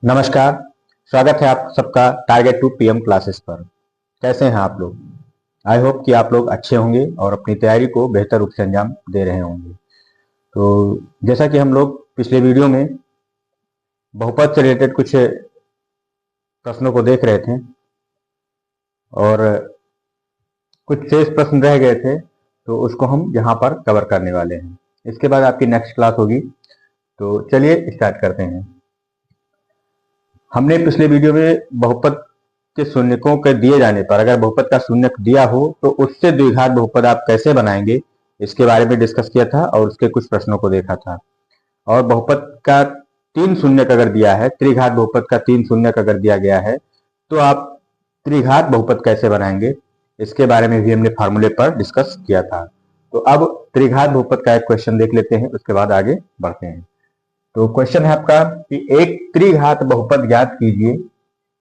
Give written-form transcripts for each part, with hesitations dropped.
नमस्कार। स्वागत है आप सबका टारगेट टू पीएम क्लासेस पर। कैसे हैं आप लोग? आई होप कि आप लोग अच्छे होंगे और अपनी तैयारी को बेहतर रूप से अंजाम दे रहे होंगे। तो जैसा कि हम लोग पिछले वीडियो में बहुपद से रिलेटेड कुछ प्रश्नों को देख रहे थे और कुछ शेष प्रश्न रह गए थे, तो उसको हम यहाँ पर कवर करने वाले हैं। इसके बाद आपकी नेक्स्ट क्लास होगी। तो चलिए स्टार्ट करते हैं। हमने पिछले वीडियो में बहुपद के शून्यकों के दिए जाने पर अगर बहुपद का शून्यक दिया हो तो उससे द्विघात बहुपद आप कैसे बनाएंगे, इसके बारे में डिस्कस किया था और उसके कुछ प्रश्नों को देखा था। और बहुपद का तीन शून्यक अगर दिया है, त्रिघात बहुपद का तीन शून्यक अगर दिया गया है, तो आप त्रिघात बहुपद कैसे बनाएंगे, इसके बारे में भी हमने फार्मूले पर डिस्कस किया था। तो अब त्रिघात बहुपद का एक क्वेश्चन देख लेते हैं, उसके बाद आगे बढ़ते हैं। तो क्वेश्चन है आपका कि एक त्रिघात बहुपद ज्ञात कीजिए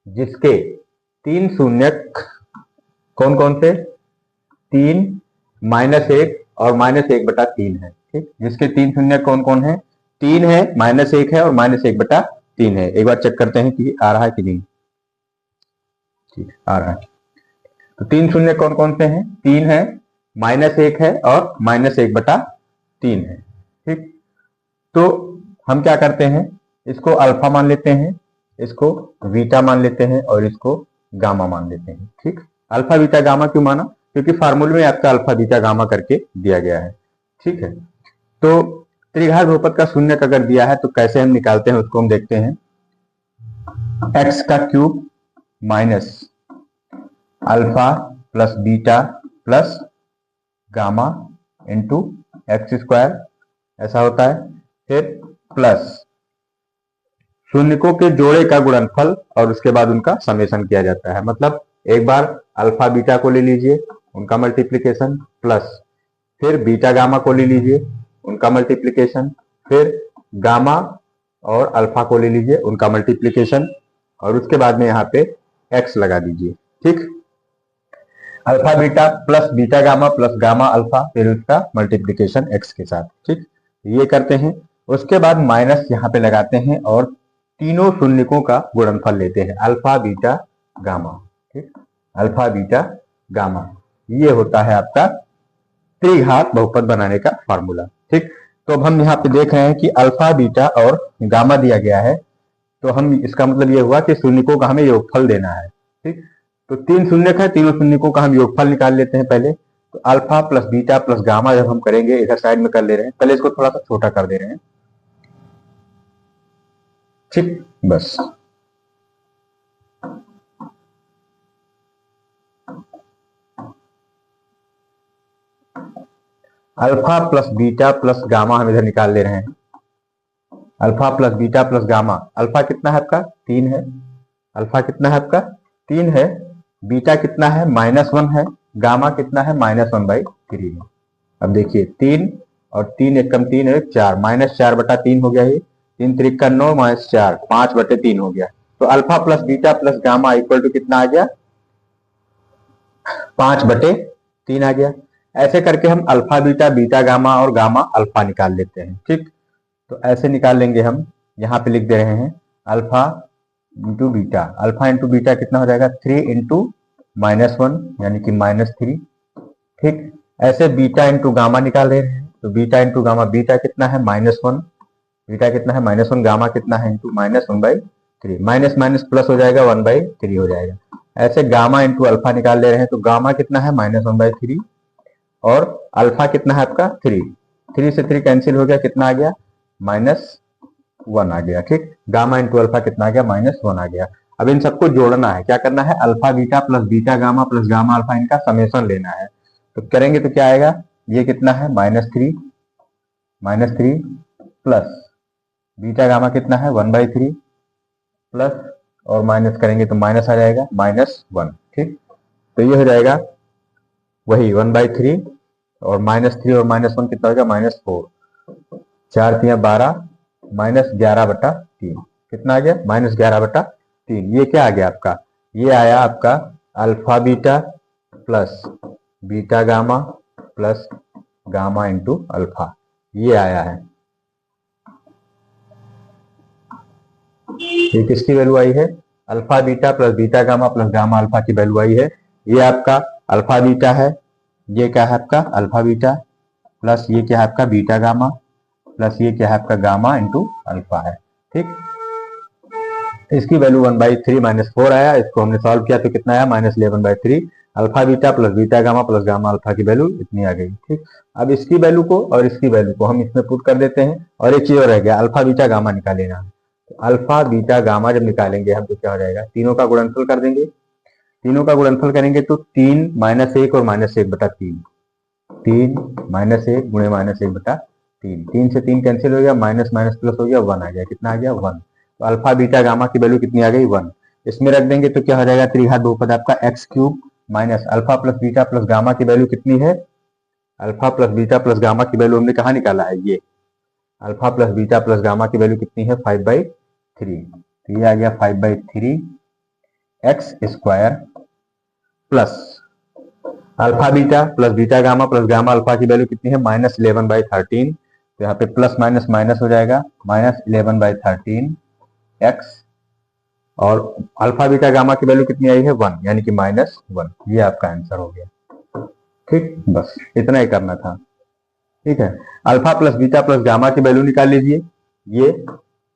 जिसके तीन शून्यक कौन कौन से, तीन, -1 और -1/3 है। ठीक, जिसके तीन शून्यक कौन कौन है, तीन है, -1 है और -1/3 है। एक बार चेक करते हैं कि आ रहा है कि नहीं। ठीक, आ रहा है। तो तीन शून्य कौन कौन से हैं, तीन है, -1 है और -1/3 है। ठीक, तो हम क्या करते हैं, इसको अल्फा मान लेते हैं, इसको बीटा मान लेते हैं और इसको गामा मान लेते हैं। ठीक, अल्फा बीटा गामा क्यों माना, क्योंकि फार्मूले में आपका अल्फा बीटा गामा करके दिया गया है। ठीक है, तो त्रिघात बहुपद का शून्यक अगर दिया है तो कैसे हम निकालते हैं उसको हम देखते हैं। एक्स का cube minus alpha plus beta plus gamma into x square, ऐसा होता है। फिर प्लस शून्यकों के जोड़े का गुणनफल और उसके बाद उनका समेशन किया जाता है। मतलब एक बार अल्फा बीटा को ले लीजिए, उनका मल्टीप्लिकेशन, प्लस फिर बीटा गामा को ले लीजिए, उनका मल्टीप्लिकेशन, फिर गामा और अल्फा को ले लीजिए, उनका मल्टीप्लिकेशन, और उसके बाद में यहाँ पे एक्स लगा दीजिए। ठीक, alpha beta plus beta gamma plus gamma alpha, फिर उसका मल्टीप्लिकेशन एक्स के साथ। ठीक, ये करते हैं। उसके बाद माइनस यहाँ पे लगाते हैं और तीनों शून्यकों का गुणनफल लेते हैं, अल्फा बीटा गामा। ठीक, अल्फा बीटा गामा, ये होता है आपका त्रिघात बहुपद बनाने का फार्मूला। ठीक, तो अब हम यहाँ पे देख रहे हैं कि अल्फा बीटा और गामा दिया गया है, तो हम इसका मतलब ये हुआ कि शून्यकों का हमें योगफल देना है। ठीक, तो तीन शून्यक है, तीनों शून्यकों का हम योगफल निकाल लेते हैं पहले। तो alpha plus beta plus gamma जब हम करेंगे, इधर साइड में कर ले रहे हैं, पहले इसको थोड़ा सा छोटा कर दे रहे हैं। ठीक, बस alpha plus beta plus gamma हम इधर निकाल ले रहे हैं। Alpha plus beta plus gamma, alpha कितना है आपका, तीन है, अल्फा कितना है आपका, तीन है, बीटा कितना है, -1 है, गामा कितना है, -1/3 है। अब देखिए, तीन और तीन एक कम तीन है, चार, -4/3 हो गया। ये तीन त्रिक का 9 -4, 5/3 हो गया। तो alpha plus beta plus gamma equal to कितना आ गया, 5/3 आ गया। ऐसे करके हम अल्फा बीटा, बीटा गामा और गामा अल्फा निकाल लेते हैं। ठीक, तो ऐसे निकाल लेंगे हम, यहाँ पे लिख दे रहे हैं alpha into beta, alpha into beta कितना हो जाएगा, 3 इंटू -1 यानी कि -3। ठीक, ऐसे बीटा इंटू गामा निकाल रहे हैं, तो बीटा इंटू गामा, बीटा कितना है, -1, बीटा कितना है, -1, गामा कितना है, इंटू -1/3, माइनस माइनस प्लस हो जाएगा, 1/3 हो जाएगा। ऐसे गामा इंटू अल्फा निकाल ले रहे हैं, तो गामा कितना है, -1/3 और अल्फा कितना है आपका, 3, 3 से 3 कैंसिल हो गया, कितना आ गया, -1 आ गया। ठीक, गामा इंटू अल्फा कितना आ गया, -1 आ गया। अब इन सबको जोड़ना है, क्या करना है, alpha beta plus beta gamma plus gamma alpha, इनका समेशन लेना है। तो करेंगे तो क्या आएगा, ये कितना है, -3 प्लस बीटा गामा कितना है, 1/3 प्लस और माइनस करेंगे तो माइनस आ जाएगा, -1। ठीक, तो ये हो जाएगा वही 1/3 और -3 और -1 कितना होगा, -4, 4 तिया 12, -11/3 कितना आ गया, -11/3। ये क्या आ गया आपका, ये आया आपका alpha beta plus beta gamma plus gamma into alpha, ये आया है। ये किसकी वैल्यू आई है? Alpha beta plus beta gamma plus gamma alpha की वैल्यू आई है। ये आपका अल्फा बीटा है, ये क्या है आपका अल्फा बीटा, प्लस ये क्या है आपका बीटा गामा, प्लस ये क्या है आपका गामा इंटू अल्फा है। ठीक, इसकी वैल्यू 1/3 -4 आया। इसको हमने सॉल्व किया तो कितना आया? -11/3। Alpha beta plus beta gamma plus gamma alpha की वैल्यू इतनी आ गई। ठीक, अब इसकी वैल्यू को और इसकी वैल्यू को हम इसमें पुट कर देते हैं, और एक चीज और रह गया, अल्फा बीटा गामा निकालेना। तो अल्फा बीटा गामा जब निकालेंगे हम तो क्या हो जाएगा? तीनों का गुणनफल कर देंगे। तीनों का गुणनफल करेंगे तो 3 -1 और -1/3, 3 -1 गुणे -1/3, 3 से 3 कैंसिल हो गया, माइनस माइनस प्लस हो गया, 1 आ गया। कितना आ गया? 1। तो अल्फा बीटा गामा की वैल्यू कितनी आ गई? 1। इसमें रख देंगे तो क्या हो जाएगा? त्रिघात बहुपद आपका x³ minus alpha plus beta plus gamma की वैल्यू कितनी है? Alpha plus beta plus gamma की वैल्यू हमने कहाँ निकाला है? ये alpha plus beta plus gamma की वैल्यू कितनी है? 5/3। तो ये आ गया 5/3 x² plus alpha beta plus beta gamma plus gamma alpha की वैल्यू कितनी है? -11/13। तो यहाँ पे प्लस माइनस माइनस हो जाएगा, -11/13 x, और अल्फा बीटा गामा की वैल्यू कितनी आई है? 1, यानी कि -1। ये आपका आंसर हो गया। ठीक, बस इतना ही करना था। ठीक है, alpha plus beta plus gamma की वैल्यू निकाल लीजिए। ये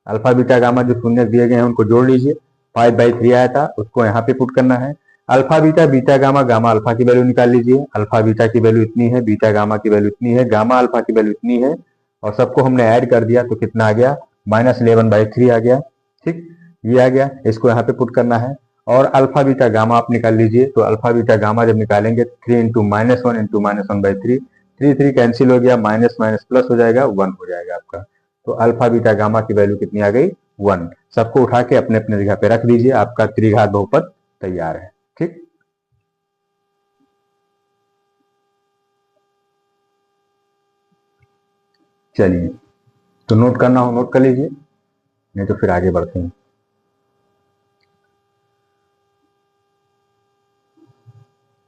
अल्फा बीटा गामा जो शून्य दिए गए हैं उनको जोड़ लीजिए। 5/3 आया था, उसको यहाँ पे पुट करना है। Alpha beta beta gamma gamma alpha की वैल्यू निकाल लीजिए। अल्फा बीटा की वैल्यू इतनी है, बीटा गामा की वैल्यू इतनी है, गामा अल्फा की वैल्यू इतनी है, और सबको हमने ऐड कर दिया तो कितना आ गया? -11/3 आ गया। ठीक, ये आ गया, इसको यहाँ पे पुट करना है। और अल्फा बीटा गामा आप निकाल लीजिए। तो अल्फा बीटा गामा जब निकालेंगे 3 × -1 × -1/3, 3 3 कैंसिल हो गया, माइनस माइनस प्लस हो जाएगा, 1 हो जाएगा आपका। तो अल्फा बीटा गामा की वैल्यू कितनी आ गई? 1। सबको उठा के अपने अपने जगह पे रख दीजिए, आपका त्रिघात बहुपद तैयार है। ठीक, चलिए, तो नोट करना हो नोट कर लीजिए, नहीं तो फिर आगे बढ़ते हैं।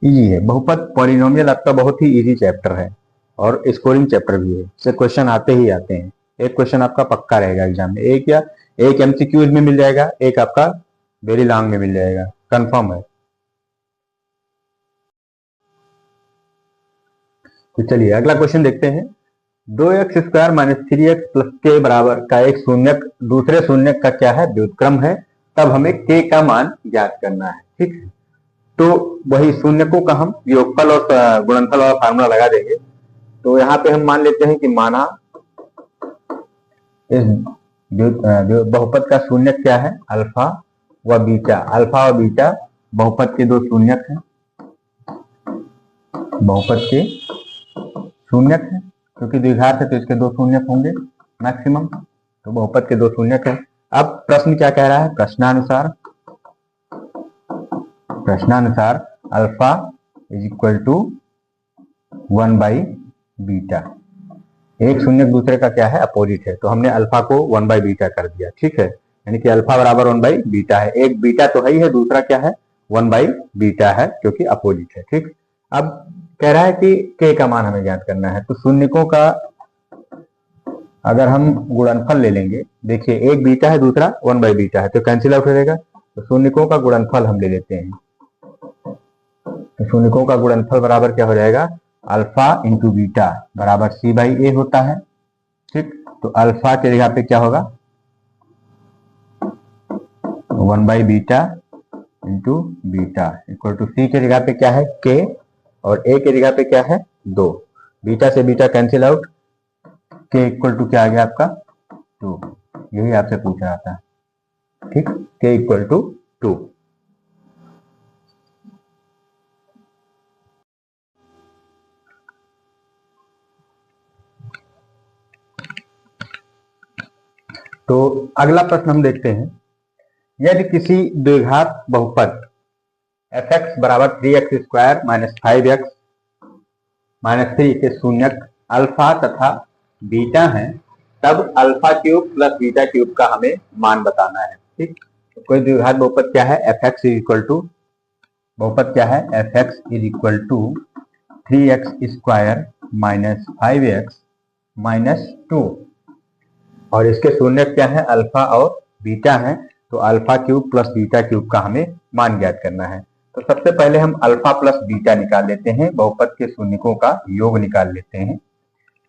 इजी है बहुपद पॉलिनोमियल, आपका बहुत ही इजी चैप्टर है और स्कोरिंग चैप्टर भी है। इससे क्वेश्चन आते ही आते हैं। एक क्वेश्चन आपका पक्का रहेगा एग्जाम में, एक या एक एमसीक्यूज में मिल जाएगा, एक आपका वेरी लॉन्ग में मिल जाएगा, कंफर्म है। तो चलिए अगला क्वेश्चन देखते हैं। 2x² - 3x + k बराबर का एक शून्यक दूसरे शून्यक का क्या है? व्युत्क्रम है। तब हमें k का मान ज्ञात करना है। ठीक, तो वही शून्यकों का हम योगफल और गुणनफल वाला फार्मूला लगा देंगे। तो यहाँ पे हम मान लेते हैं कि माना इस बहुपद का शून्यक क्या है? अल्फा व बीटा। अल्फा व बीटा बहुपद के दो शून्यक हैं, बहुपद के शून्यक है, क्योंकि द्विघात है तो इसके दो शून्यक होंगे मैक्सिमम। तो बहुपद के दो शून्यक है। अब प्रश्न क्या कह रहा है? प्रश्नानुसार अल्फा = 1/बीटा। एक शून्यक दूसरे का क्या है? अपोजिट है। तो हमने अल्फा को 1/बीटा कर दिया। ठीक है, यानी कि अल्फा बराबर 1/बीटा है। एक बीटा तो है ही है, दूसरा क्या है? 1/बीटा है, क्योंकि अपोजिट है। ठीक, अब कह रहा है कि k का मान हमें ज्ञात करना है। तो शून्यकों का अगर हम गुणनफल ले लेंगे, देखिए एक बीटा है दूसरा 1/बीटा है, तो कैंसिल आउट हो जाएगा। तो शून्यकों का गुणनफल हम ले लेते हैं। तो शून्यकों का गुणनफल बराबर क्या हो जाएगा? अल्फा × बीटा बराबर c/a होता है। ठीक, तो अल्फा के जगह पे क्या होगा? 1/बीटा × बीटा इक्वल टू c के जगह पे क्या है? k, और a के जगह पे क्या है? 2। बीटा से beta cancel out, k equal to क्या आ गया आपका? 2। यही आपसे पूछ रहा था। ठीक, k इक्वल टू 2। तो अगला प्रश्न हम देखते हैं। यदि किसी द्विघात बहुपद f(x) = 3x² - 5x - 3 के शून्यक अल्फा तथा बीटा हैं, तब α³ + β³ का हमें मान बताना है। ठीक, तो कोई द्विघात बहुपद क्या है? बहुपद क्या है? f(x) = 3x² - 5x - 2, और इसके शून्यक क्या है? अल्फा और बीटा है, तो alpha cube plus beta cube का हमें मान ज्ञात करना है। तो सबसे पहले हम अल्फा प्लस बीटा निकाल लेते हैं, बहुपद के शून्यकों का योग निकाल लेते हैं।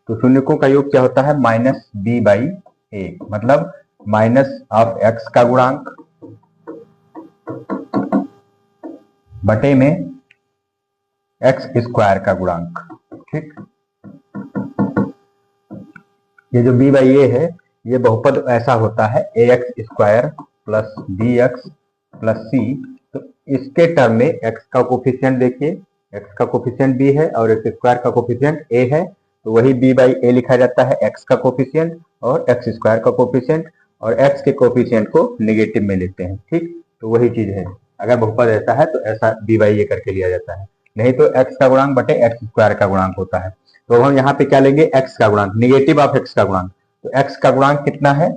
तो शून्यकों का योग क्या होता है, माइनस बी बाई ए, मतलब माइनस ऑफ एक्स का गुणांक बटे में एक्स स्क्वायर का गुणांक। ठीक, ये जो बी बाई ए है, ये बहुपद ऐसा होता है a x square plus b x plus c. तो इसके टर्म में एक्स का कोफिशिएंट देखिए, एक्स का कोफिशिएंट बी है और एक्स स्क्वायर का कोफिशिएंट ए है, तो वही बी बाई ए लिखा जाता है, एक्स का कोफिशिएंट और एक्स स्क्वायर का कोफिशिएंट, और एक्स के कोफिशिएंट को नेगेटिव में लेते हैं। ठीक, तो वही चीज है, अगर बहुपद ऐसा है तो ऐसा बी बाई ए करके लिया जाता है, नहीं तो एक्स का गुणांक बटे एक्स स्क्वायर का गुणांक होता है। तो हम यहाँ पे क्या लेंगे, एक्स का गुणांक, निगेटिव ऑफ एक्स का गुणांक। तो एक्स का गुणांक कितना है,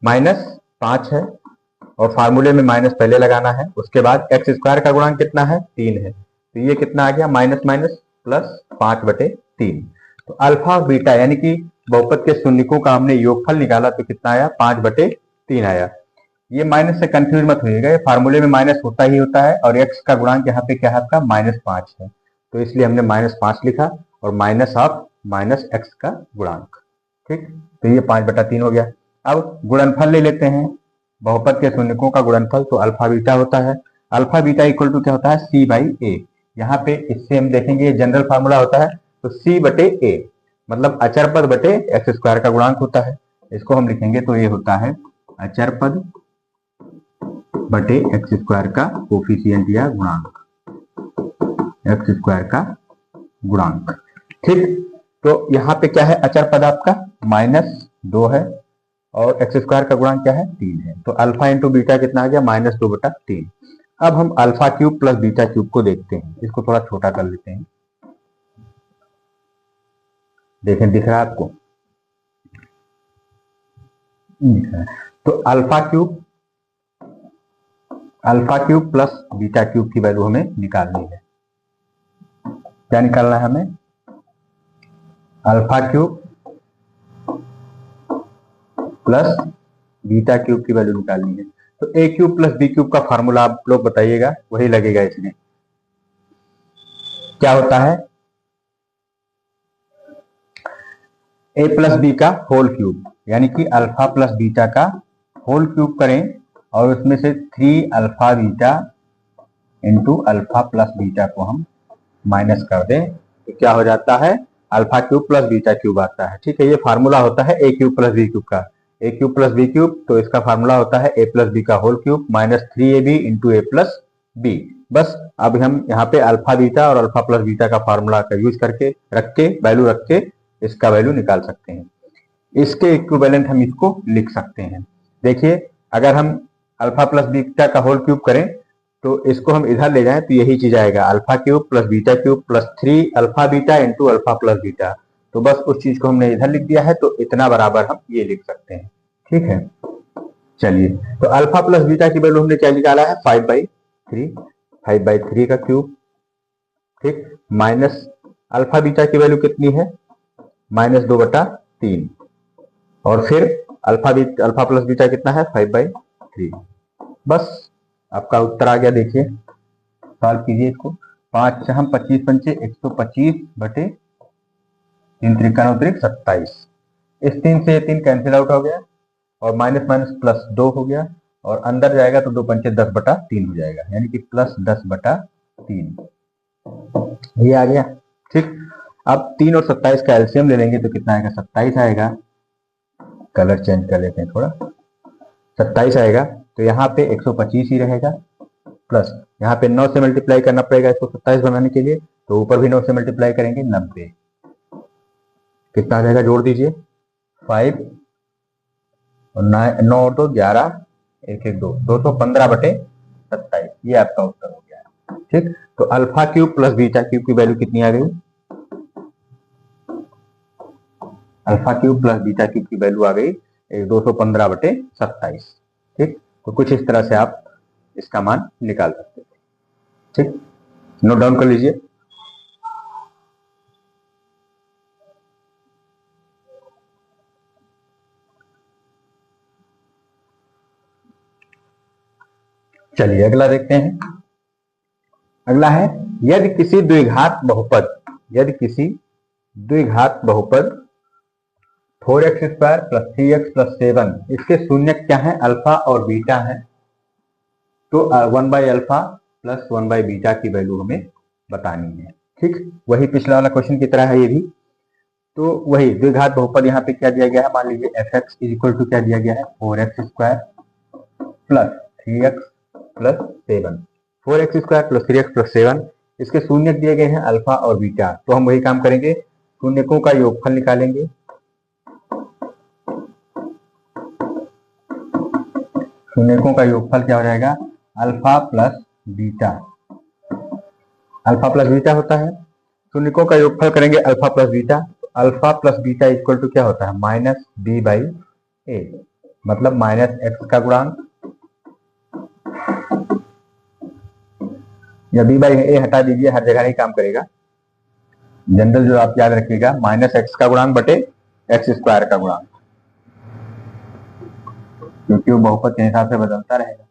-5 है, और फार्मूले में माइनस पहले लगाना है। उसके बाद एक्स स्क्वायर का गुणांक कितना है, 3 है, तो ये कितना आ गया, माइनस माइनस प्लस 5/3। तो अल्फा और बीटा यानी कि बहुपद के शून्यकों का हमने योगफल निकाला, तो कितना आया, 5/3 आया। ये माइनस से कंफ्यूज मत होइएगा, ये फार्मूले में माइनस होता ही होता है, और एक्स का गुणांक यहाँ पे क्या है आपका, -5 है, तो इसलिए हमने -5 लिखा, और माइनस ऑफ माइनस एक्स का गुणांक। ठीक, तो ये 5/3 हो गया। अब गुणनफल ले लेते हैं, बहुपद के शून्यकों का गुणनफल, तो अल्फा बीटा होता है, अल्फा बीटा इक्वल टू क्या होता है, सी बाई ए। यहाँ पे इससे हम देखेंगे जनरल फार्मूला होता है, तो सी बटे ए, मतलब अचर पद बटे एक्स स्क्वायर का गुणांक होता है। इसको हम लिखेंगे तो ये होता है अचर पद बटे एक्स स्क्वायर का कोफिशिएंट या गुणांक, एक्स स्क्वायर का गुणांक। ठीक, तो यहाँ पे क्या है, अचर पद आपका -2 है, और एक्स स्क्वायर का गुणांक क्या है, 3 है, तो अल्फा इंटू बीटा कितना आ गया, -2/3। अब हम alpha cube plus beta cube को देखते हैं, इसको थोड़ा छोटा कर लेते हैं, देखें दिख रहा है आपको, दिख रहा है। तो alpha cube plus beta cube की वैल्यू हमें निकालनी है। क्या निकालना है हमें, alpha cube plus beta cube की वैल्यू निकालनी है। तो ए क्यूब प्लस बी क्यूब का फार्मूला आप लोग बताइएगा, वही लगेगा इसमें। क्या होता है, ए प्लस बी का होल क्यूब, यानी कि अल्फा प्लस बीटा का होल क्यूब करें, और उसमें से 3 alpha beta into alpha plus beta को हम माइनस कर दें, तो क्या हो जाता है, alpha cube plus beta cube आता है। ठीक है, ये फार्मूला होता है a cube plus b cube का, a cube plus b cube, तो इसका फार्मूला होता है ए प्लस बी का whole cube minus 3ab into a plus b. बस अब हम यहाँ पे अल्फा बीटा और अल्फा प्लस बीटा का फार्मूला का यूज करके वैल्यू रख के इसका वैल्यू निकाल सकते हैं। इसके इक्विवेलेंट हम इसको लिख सकते हैं। देखिए, अगर हम अल्फा प्लस बीटा का होल क्यूब करें, तो इसको हम इधर ले जाएं, तो यही चीज आएगा, alpha cube plus beta cube plus 3 alpha beta into alpha plus beta. तो बस उस चीज को हमने इधर लिख दिया है, तो इतना बराबर हम ये लिख सकते हैं। ठीक है, चलिए, तो अल्फा प्लस बीटा की वैल्यू हमने क्या निकाला है, 5/3 का क्यूब। ठीक, माइनस अल्फा बीटा की वैल्यू कितनी है, -2/3, और फिर अल्फा प्लस बीटा कितना है, 5/3। बस आपका उत्तर आ गया। देखिए, सॉल्व कीजिए इसको, 5 हम 25 पंचे 125 बटे 3 त्रिका 9 त्रिक 27, इस 3 से 3 कैंसिल आउट हो गया, और माइनस माइनस प्लस 2 हो गया, और अंदर जाएगा तो 2 पंचे 10/3 हो जाएगा, यानी कि प्लस 10/3 ये आ गया। ठीक, अब 3 और 27 का एलसीएम ले लेंगे, तो कितना आएगा, 27 आएगा। कलर चेंज कर लेते हैं थोड़ा, 27 आएगा, तो यहाँ पे 125 ही रहेगा, प्लस यहाँ पे 9 से मल्टीप्लाई करना पड़ेगा इसको 27 बनाने के लिए, तो ऊपर भी 9 से मल्टीप्लाई करेंगे, 90। कितना आ जाएगा, जोड़ दीजिए, 5 और 9 और 2 11, 1 1 2 215/27, ये आपका उत्तर हो गया। ठीक, तो alpha cube plus beta cube की वैल्यू कितनी आ गई, alpha cube plus beta cube की वैल्यू आ गई 215/27। ठीक, तो कुछ इस तरह से आप इसका मान निकाल सकते हैं। ठीक, नोट डाउन कर लीजिए। चलिए अगला देखते हैं। अगला है यदि किसी द्विघात बहुपद 4x² + 3x + 7 इसके शून्यक क्या है, अल्फा और बीटा है, तो 1/α + 1/β की वैल्यू हमें बतानी है। ठीक, वही पिछला वाला क्वेश्चन की तरह है ये भी। तो वही द्विघात बहुपद यहाँ पे क्या दिया गया है, मान लीजिए fx = क्या दिया गया है, 4x² + 3x + 7 4x² + 3x + 7 इसके शून्यक दिए गए हैं अल्फा और बीटा। तो हम वही काम करेंगे, शून्यकों का योगफल निकालेंगे। शून्यकों का योगफल क्या हो जाएगा, alpha plus beta. Alpha plus beta होता है, शून्यकों का योगफल करेंगे alpha plus beta. Alpha plus beta = क्या होता है, -b/a, मतलब -x का गुणांक, या b/a हटा दीजिए, हर जगह नहीं काम करेगा। जनरल जो आप याद रखिएगा, -x का गुणांक बटे x² का गुणांक, क्योंकि वो बहुपद के हिसाब से बदलता रहेगा।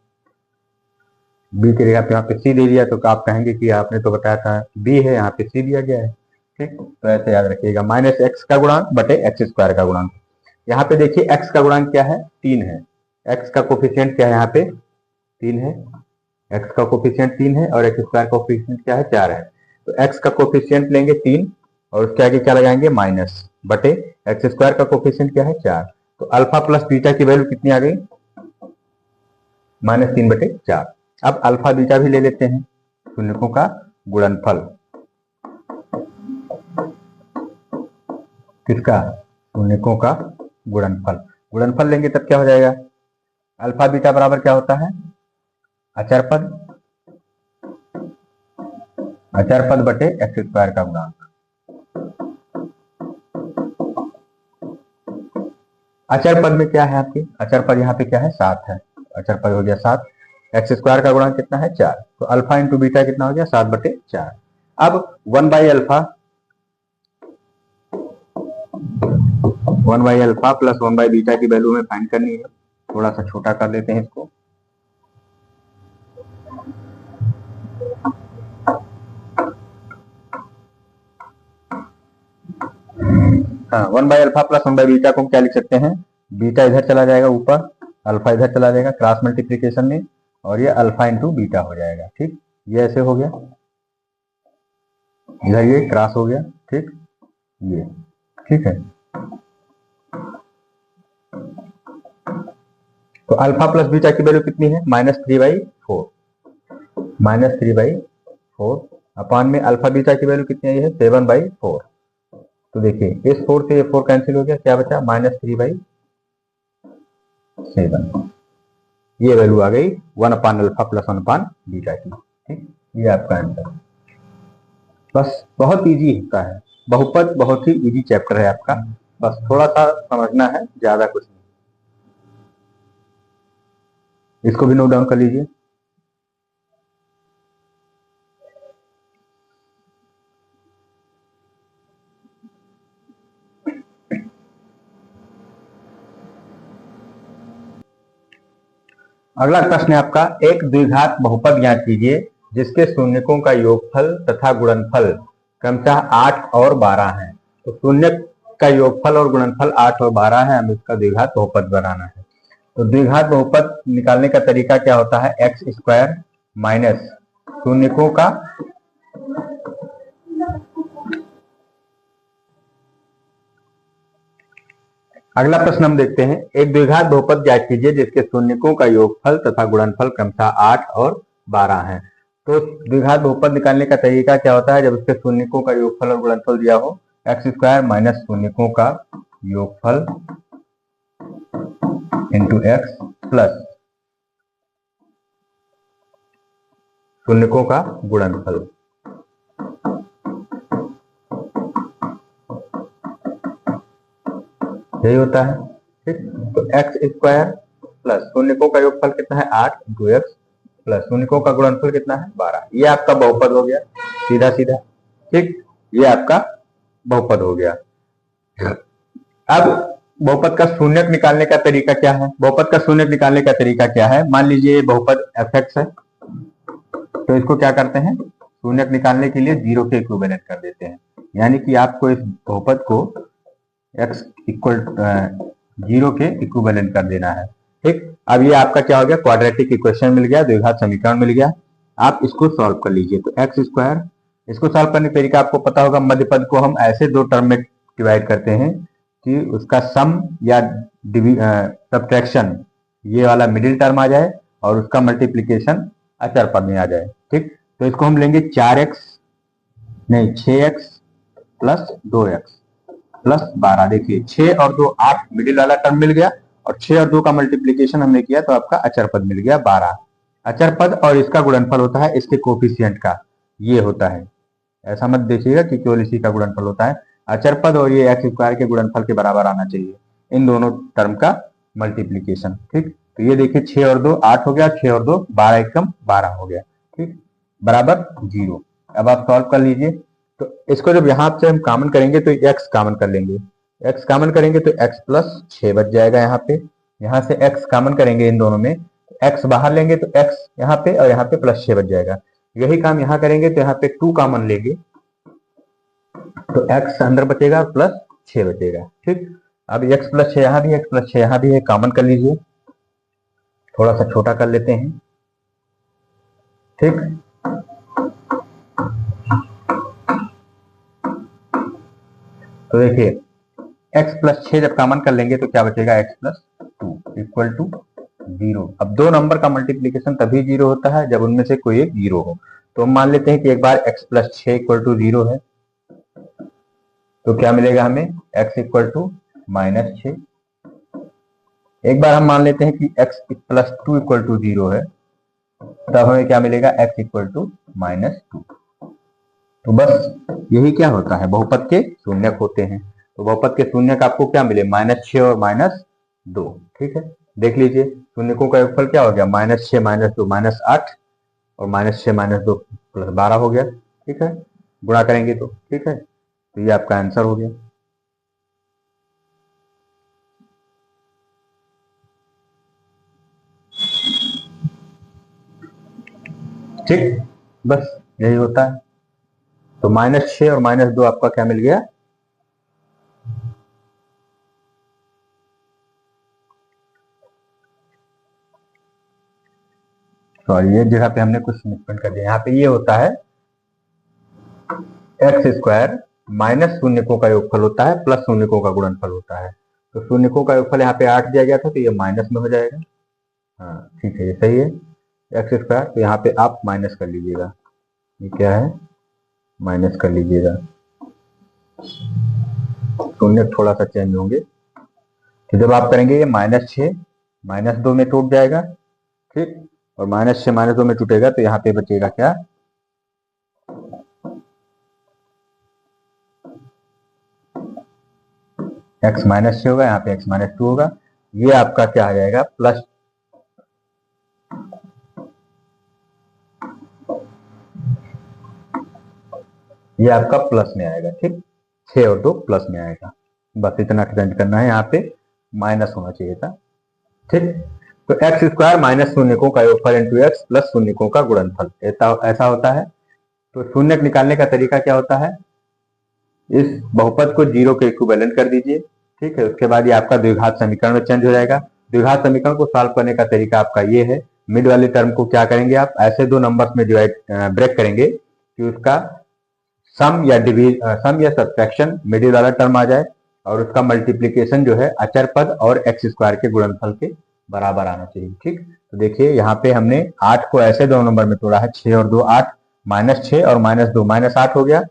b की जगह पे यहाँ पे c दे दिया तो आप कहेंगे कि आपने तो बताया था b है, यहाँ पे c दिया गया है। ठीक, तो ऐसे याद रखिएगा, -x का गुणांक बटे x² का गुणांक। यहाँ पे देखिए x का गुणांक क्या है, 3 है। x का कोफिशिएंट क्या है, यहाँ पे 3 है। x का कोफिशिएंट 3 है और x² का कोफिशिएंट क्या है, 4 है। तो x का कोफिशिएंट लेंगे 3 और उसके आगे क्या लगाएंगे, माइनस, बटे x² का कोफिशिएंट क्या है, 4। तो अल्फा प्लस बीटा की वैल्यू कितनी आ गई, -3/4। अब अल्फा बीटा भी ले लेते हैं, शून्यकों का गुणनफल। किसका, शून्यकों का गुणनफल। गुणनफल लेंगे तब क्या हो जाएगा, अल्फा बीटा बराबर क्या होता है, अचर पद बटे x² का गुणांक। अचर पद में क्या है आपके, अचर पद यहाँ पे क्या है, 7 है। अचर पद हो गया 7, x² का गुणांक कितना है, 4। तो अल्फा इंटू बीटा कितना हो गया, 7/4। अब 1/α प्लस 1/β की वैल्यू में फाइंड करनी है। थोड़ा सा छोटा कर लेते हैं इसको। हाँ, 1/α प्लस 1/β को हम क्या लिख सकते हैं, बीटा इधर चला जाएगा ऊपर, अल्फा इधर चला जाएगा क्रॉस मल्टीप्लीकेशन में, और ये अल्फा इंटू बीटा हो जाएगा। ठीक, ये ऐसे हो गया, इधर ये क्रॉस हो गया। ठीक, ये ठीक है। तो अल्फा प्लस बीटा की वैल्यू कितनी है, -3/4। -3/4 अपान में अल्फा बीटा की वैल्यू कितनी है, 7/4। तो देखिए इस 4 से ये 4 कैंसिल हो गया, क्या बचा, -3/7। ये वैल्यू आ गई 1/अल्फा प्लस 1/बीटा की। ठीक, ये आपका आंसर। बस बहुत इजी होता है, बहुपद बहुत ही इजी चैप्टर है आपका, बस थोड़ा सा समझना है, ज्यादा कुछ नहीं। इसको भी नोट डाउन कर लीजिए। अगला प्रश्न है आपका, एक द्विघात बहुपद ज्ञात कीजिए जिसके शून्यकों का योगफल तथा गुणनफल क्रमशः 8 और 12 है। तो शून्यक का योगफल और गुणनफल 8 और 12 है, हमें इसका द्विघात बहुपद बनाना है। तो द्विघात बहुपद निकालने का तरीका क्या होता है, x² माइनस शून्यकों का अगला प्रश्न हम देखते हैं, एक द्विघात बहुपद ज्ञात कीजिए जिसके शून्यकों का योगफल तथा गुणनफल क्रमशः 8 और 12 है। तो द्विघात बहुपद निकालने का तरीका क्या होता है, जब उसके शून्यकों का योगफल और गुणनफल दिया हो, x² माइनस शून्यकों का योगफल इंटू x प्लस शून्यकों का गुणनफल। यही होता है। ठीक, तो x² प्लस शून्यकों का योगफल कितना है, 8 इंटू x प्लस शून्यकों का गुणनफल कितना है, 12। ये आपका बहुपद हो गया सीधा सीधा। ठीक, ये आपका बहुपद हो गया। अब बहुपद का शून्यक निकालने का तरीका क्या है? बहुपद का शून्यक निकालने का तरीका क्या है? मान लीजिए बहुपद fx है, तो इसको क्या करते हैं, शून्यक निकालने के लिए जीरो के इक्विवेलेंट कर देते हैं, यानी कि आपको इस बहुपद को x इक्वल जीरो के इक्विवेलेंट कर देना है। ठीक, अब ये आपका क्या हो गया, क्वाड्रेटिक इक्वेशन मिल गया, द्विघात समीकरण मिल गया। आप इसको सॉल्व कर लीजिए, तो एक्स स्क्वायर, इसको सॉल्व करने का तरीका आपको पता होगा, मध्य पद को हम ऐसे दो टर्म में डिवाइड करते हैं कि उसका सम या सब्ट्रैक्शन ये वाला मिडिल टर्म आ जाए और उसका मल्टीप्लीकेशन अचर पद में आ जाए। ठीक, तो इसको हम लेंगे 4x नहीं 6x प्लस 2x प्लस 12। देखिए 6 और 2 8, मिडिल वाला टर्म मिल गया, और 6 और 2 का मल्टीप्लीकेशन हमने किया तो आपका अचर पद मिल गया 12। अचर पद और इसका गुणनफल होता है इसके कोफिशिएंट का, ये होता है, ऐसा मत देखिएगा कि केवल इसी का गुणनफल होता है। अचर पद और ये एक्स स्क्वायर के गुणनफल के बराबर आना चाहिए, इन दोनों टर्म का मल्टीप्लीकेशन। ठीक, तो ये देखिए 6 और 2 8 हो गया, 6 और 2 12 एकम 12 हो गया। ठीक, बराबर 0। अब आप सॉल्व कर लीजिए, तो इसको जब यहां से हम कॉमन करेंगे तो x कॉमन कर लेंगे, x कॉमन करेंगे तो x प्लस 6 बच जाएगा यहाँ पे। यहाँ से x कॉमन करेंगे इन दोनों में, x बाहर लेंगे तो x यहाँ पे और यहाँ पे प्लस 6 बच जाएगा। यही काम यहाँ करेंगे तो यहाँ पे 2 कॉमन लेंगे तो x अंदर बचेगा प्लस 6 बचेगा। ठीक, अब x प्लस 6 यहाँ भी है, x प्लस 6 यहाँ भी है, कॉमन कर लीजिए, थोड़ा सा छोटा कर लेते हैं। ठीक, तो देखिए x प्लस 6 जब कॉमन कर लेंगे तो क्या बचेगा, x प्लस 2 इक्वल टू 0। अब दो नंबर का मल्टीप्लीकेशन तभी 0 होता है जब उनमें से कोई एक 0 हो। तो हम मान लेते हैं कि एक बार x प्लस 6 इक्वल टू 0 है, तो क्या मिलेगा हमें, x इक्वल टू माइनस 6। एक बार हम मान लेते हैं कि x प्लस 2 इक्वल टू 0 है, तब हमें क्या मिलेगा, x इक्वल टू माइनस 2। तो बस यही क्या होता है, बहुपद के शून्यक होते हैं। तो बहुपद के शून्यक आपको क्या मिले, -6 और -2। ठीक है, देख लीजिए शून्यकों का योगफल क्या हो गया, -6 -2 -8 और -6 -2 प्लस 12 हो गया। ठीक है, गुणा करेंगे तो ठीक है, तो ये आपका आंसर हो गया। ठीक, बस यही होता है। तो -6 और -2 आपका क्या मिल गया, सॉरी ये जगह पे हमने कुछ मिसप्रिंट कर दिया। यहाँ पे ये होता है एक्स स्क्वायर माइनस शून्यकों का योगफल होता है प्लस शून्यकों का गुणनफल होता है। तो शून्यकों का योगफल यहाँ पे 8 दिया गया था तो ये माइनस में हो जाएगा। हाँ ठीक है, ये सही है, एक्स स्क्वायर, तो यहाँ पे आप माइनस कर लीजिएगा, ये क्या है, माइनस कर लीजिएगा, शून्य थोड़ा सा चेंज होंगे। तो जब आप करेंगे ये -6 -2 में टूट जाएगा। ठीक, और -6 -2 में टूटेगा तो यहाँ पे बचेगा क्या, x -6 होगा, यहाँ पे x -2 होगा, ये आपका क्या आ जाएगा, प्लस, ये आपका प्लस में आएगा। ठीक, 6 और 2 प्लस में आएगा, बस इतना चेंज करना है, यहाँ पे माइनस होना चाहिए था। ठीक, तो एक्स स्क्वायर माइनस शून्यकों का योगफल इंटू एक्स प्लस शून्यकों का गुणनफल, ऐसा होता है। तो शून्यक निकालने का तरीका क्या होता है, इस बहुपद को 0 के इक्विवेलेंट कर दीजिए। ठीक है, उसके बाद ये आपका द्विघात समीकरण में चेंज हो जाएगा। द्विघात समीकरण को सॉल्व करने का तरीका आपका ये है, मिड वाले टर्म को क्या करेंगे, आप ऐसे दो नंबर्स में डिवाइड ब्रेक करेंगे कि उसका सम या सब्ट्रैक्शन मिडिल वाला टर्म आ जाए और उसका मल्टीप्लीकेशन जो है अचर पद और एक्स स्क्वायर के गुणनफल के बराबर आना चाहिए। ठीक, तो देखिए यहाँ पे हमने 8 को ऐसे दो नंबर में तोड़ा है, 6 और 2 8, -6 और -2 -8 हो गया,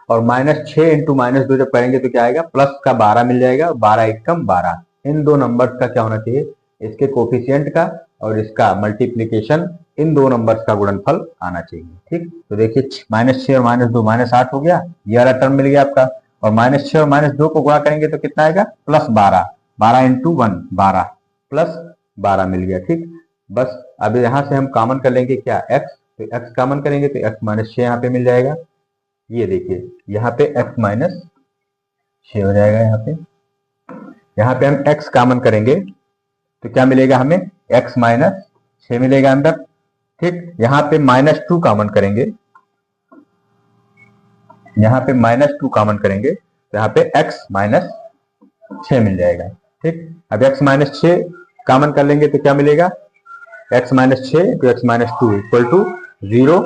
और -6 इंटू -2 जब करेंगे तो क्या आएगा, प्लस का 12 मिल जाएगा, 12 एकम 12। इन दो नंबर्स का क्या होना चाहिए, इसके कोफिशिएंट का और इसका मल्टीप्लीकेशन, इन दो नंबर्स का गुणनफल आना चाहिए। ठीक, तो देखिए -6 और -2 -8 हो गया, ये वाला टर्म मिल गया आपका, और -6 और -2 को गुणा करेंगे तो कितना आएगा, +12, 12 इंटू 1 12 प्लस 12 मिल गया। ठीक, बस अब यहाँ से हम कॉमन कर लेंगे क्या, x, तो x कॉमन करेंगे तो x -6 यहाँ पे मिल जाएगा। ये देखिए यहाँ पे x -6 हो जाएगा यहाँ पे, यहाँ पे हम x कॉमन करेंगे तो क्या मिलेगा हमें, x माइनस 6 मिलेगा अंदर। ठीक, यहाँ पे -2 कॉमन करेंगे, यहाँ पे -2 कॉमन करेंगे तो यहाँ पे x माइनस 6 मिल जाएगा। ठीक, अब x माइनस 6 कॉमन कर लेंगे तो क्या मिलेगा, x माइनस 6 तो x माइनस 2 इक्वल टू 0।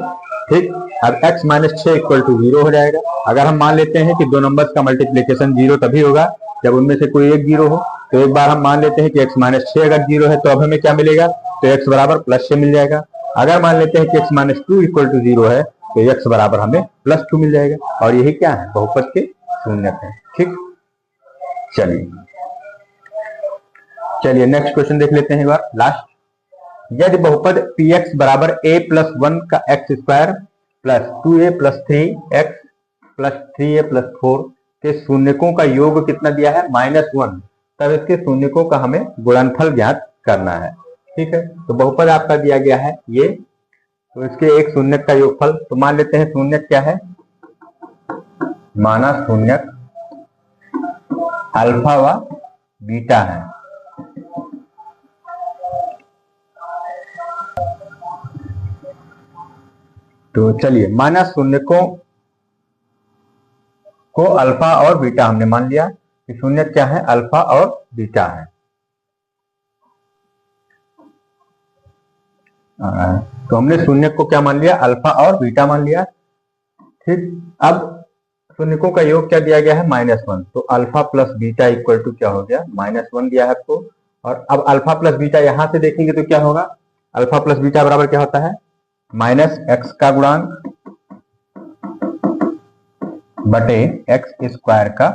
ठीक, अब x माइनस 6 इक्वल टू 0 हो जाएगा। अगर हम मान लेते हैं कि दो नंबर्स का मल्टीप्लीकेशन 0 तभी होगा जब उनमें से कोई एक 0 हो, तो एक बार हम मान लेते हैं कि x माइनस 6 अगर 0 है तो अब हमें क्या मिलेगा, तो x बराबर +6 मिल जाएगा। अगर मान लेते हैं कि x माइनस 2 इक्वल टू 0 है तो x बराबर हमें +2 मिल जाएगा, और यही क्या है, बहुपद के शून्यक है। ठीक, चलिए नेक्स्ट क्वेश्चन देख लेते हैं एक बार लास्ट। यदि बहुपद px बराबर a प्लस 1 का x square plus 2a plus 3x plus 3a plus 4 के शून्यकों का योग कितना दिया है, -1, तब इसके शून्यकों का हमें गुणनफल ज्ञात करना है। ठीक है, तो बहुपद आपका दिया गया है ये, तो इसके एक शून्यक का योगफल, तो मान लेते हैं शून्यक क्या है, माना शून्यक अल्फा व बीटा है। तो चलिए माना शून्यकों को अल्फा और बीटा हमने मान लिया कि शून्य क्या है, अल्फा और बीटा है। तो हमने शून्य को क्या मान लिया, अल्फा और बीटा मान लिया। ठीक, अब शून्यकों का योग क्या दिया गया है, -1, तो alpha plus beta equal to क्या हो गया, -1 दिया है आपको। और अब अल्फा प्लस बीटा यहां से देखेंगे तो क्या होगा, अल्फा प्लस बीटा बराबर क्या होता है, -x का गुणांक बटे x स्क्वायर का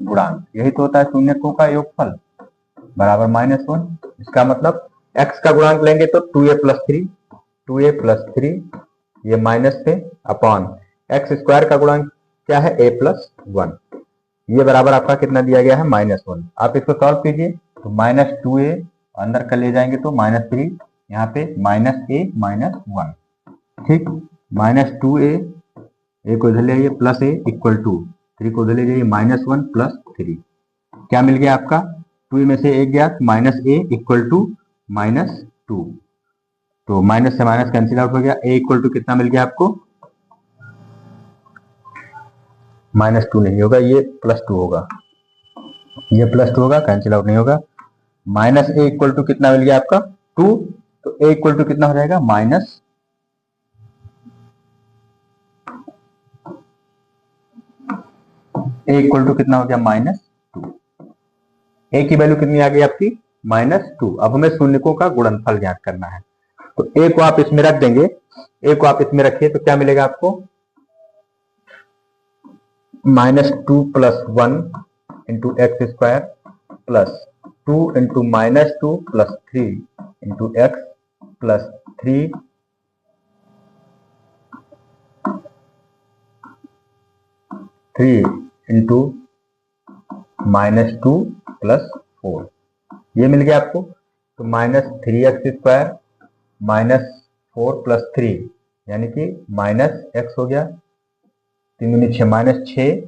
गुणांक, यही तो होता है शून्यकों का योगफल बराबर -1। इसका मतलब x का गुणांक लेंगे तो 2a प्लस 3 ये माइनस पे अपॉन x स्क्वायर का गुणांक क्या है, a प्लस 1, ये बराबर आपका कितना दिया गया है, -1। आप इसको सॉल्व कीजिए तो -2a अंदर कर ले जाएंगे तो -3, यहाँ पे -a -1। ठीक, -2a, a को इधर ले जाइए प्लस a इक्वल टू 3 को इधर ले जाइए -1 प्लस 3, क्या मिल गया आपका, 2 में से एक गया -a इक्वल टू -2, तो माइनस से माइनस कैंसिल आउट हो गया, a इक्वल टू कितना मिल गया आपको, -2 नहीं होगा, ये +2 होगा, ये +2 होगा, कैंसिल आउट नहीं होगा। -a इक्वल टू कितना मिल गया आपका 2, तो a इक्वल टू कितना हो जाएगा, a इक्वल टू कितना हो गया, -2। a की वैल्यू कितनी आ गई आपकी, -2। अब हमें शून्यकों का गुणनफल ज्ञात करना है, तो a को आप इसमें रख देंगे, a को आप इसमें रखिए तो क्या मिलेगा आपको, -2 plus 1 into x square plus 2 into -2 plus 3 into x plus 3 into -2 plus 4, ये मिल गया आपको। तो -3x स्क्वायर -4 प्लस 3 यानी कि -x हो गया, 3 दूनी 6 -6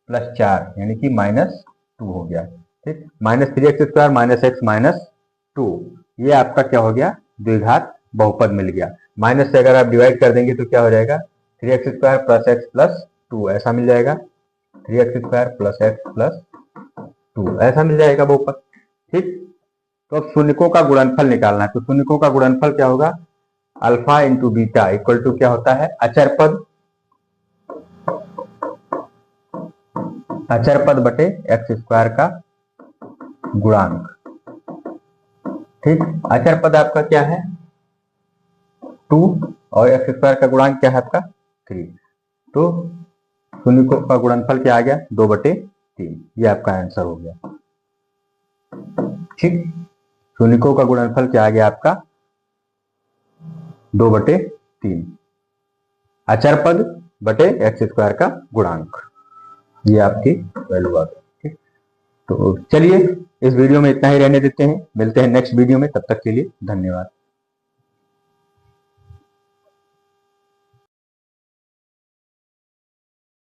प्लस 4 यानी कि -2 हो गया। ठीक, -3x स्क्वायर -x -2, ये आपका क्या हो गया, द्विघात बहुपद मिल गया। माइनस से अगर आप डिवाइड कर देंगे तो क्या हो जाएगा, 3x square plus x plus 2 ऐसा मिल जाएगा, 3x square plus x plus 2 ऐसा मिल जाएगा बहुपद। ठीक, तो अब शून्यकों का गुणनफल निकालना है, तो शून्यकों का गुणनफल क्या होगा, alpha into beta equal to क्या होता है, अचर पद बटे एक्स स्क्वायर का गुणांक। ठीक, अचर पद आपका क्या है 2 और एक्स स्क्वायर का गुणांक क्या है आपका 3, तो शून्यकों का गुणनफल क्या आ गया, 2/3, ये आपका आंसर हो गया। ठीक, शून्यकों का गुणनफल क्या आ गया आपका 2/3, अचर पद बटे एक्स स्क्वायर का गुणांक, ये आपकी वैल्यू आ गई। ठीक, तो चलिए इस वीडियो में इतना ही रहने देते हैं, मिलते हैं नेक्स्ट वीडियो में, तब तक के लिए धन्यवाद।